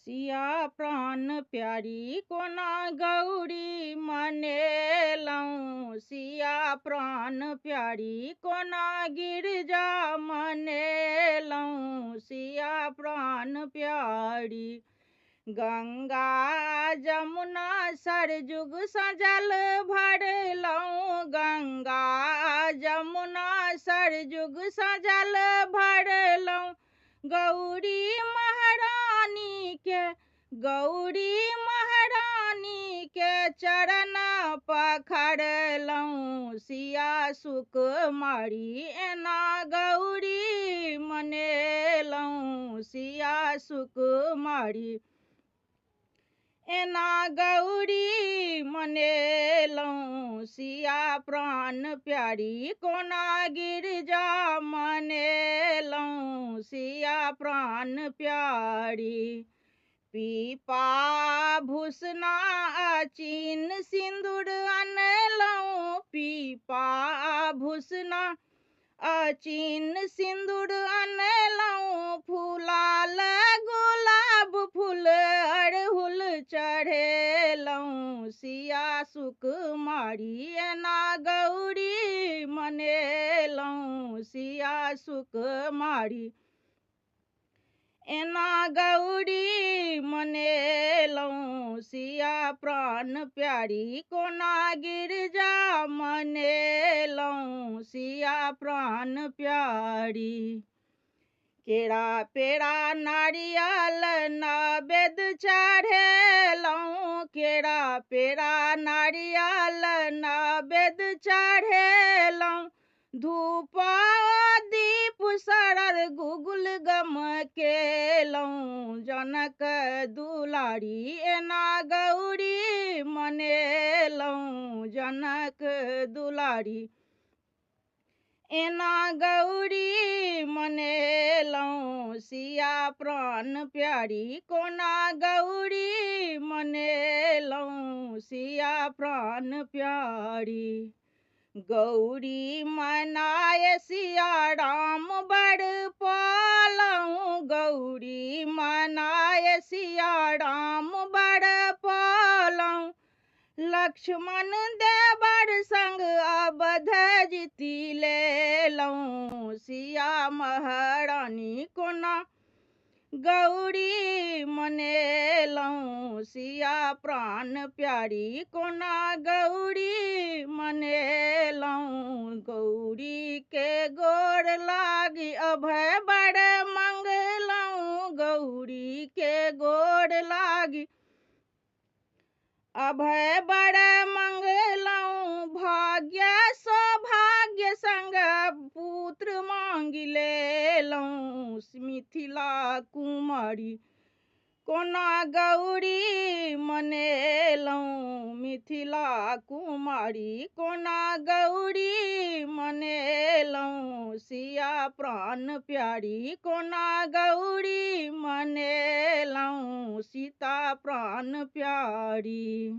सिया प्राण प्यारी कोना गौरी मनेलहुँ। सिया प्राण प्यारी कोना गिरजा मनेलहुँ। सिया प्राण प्यारी गंगा जमुना सरजुग सजल भरलहुँ। गंगा जमुना सरजुग सजल भरलहुँ। गौरी महारानी के चरण पखरलहुँ। सिया सुकुमारी एना गौरी मनेलहुँ। सिया सुकुमारी एना गौरी मनेलहुँ। सिया प्राण प्यारी कोना गिरजा मनेलहुँ। सिया प्राण प्यारी पीपा भूषना अचीन सिंदूर अनलहुँ। पीपा भूषना अचीन सिंदूर अनलहुँ। फूलाल गुलाब फूल अड़हुल चढ़ेलहुँ। सिया सुकुमारी एना गौरी मनेलहुँ। सिया सुकुमारी एना गौरी मनेलहुँ। सिया प्राण प्यारी कोना गिरजा मनेलहुँ। सिया प्राण प्यारी केरा पेड़ा नारियल नैवेद्य चढ़ेलहुँ। केरा पेड़ा नारियल नैवेद्य चढ़ेलहुँ। धूप दीप सरर गुगुल गम केलहुँ। जनक दुलारी एना गौरी मनेलहुँ। जनक दुलारी एना गौरी मनेलहुँ। सिया प्राण प्यारी कोना गौरी मनेलहुँ। सिया प्राण प्यारी गौरी मनाय सिया राम बड़ पालहुँ। गौरी मनाय सिया राम बड़ पालहुँ। लक्ष्मण देवर संग अवध जीति लेलहुँ। सिया महारानी कोना गौरी मनेलहुँ। सिया प्राण प्यारी कोना गौरी मनेलहुँ। गौरी के गोर लागी अभय बड़ मंगलहुँ। गौरी के गोर लागी अभय बड़ मंगलहुँ। भाग्य सौभाग्य संग पुत्र मांगि लेलहुँ। मिथिला कुमारी कोना गौरी मनेलहुँ। मिथिला कुमारी कोना गौरी मनेलहुँ। सिया प्राण प्यारी कोना गौरी मनेलहुँ। सीता प्राण प्यारी।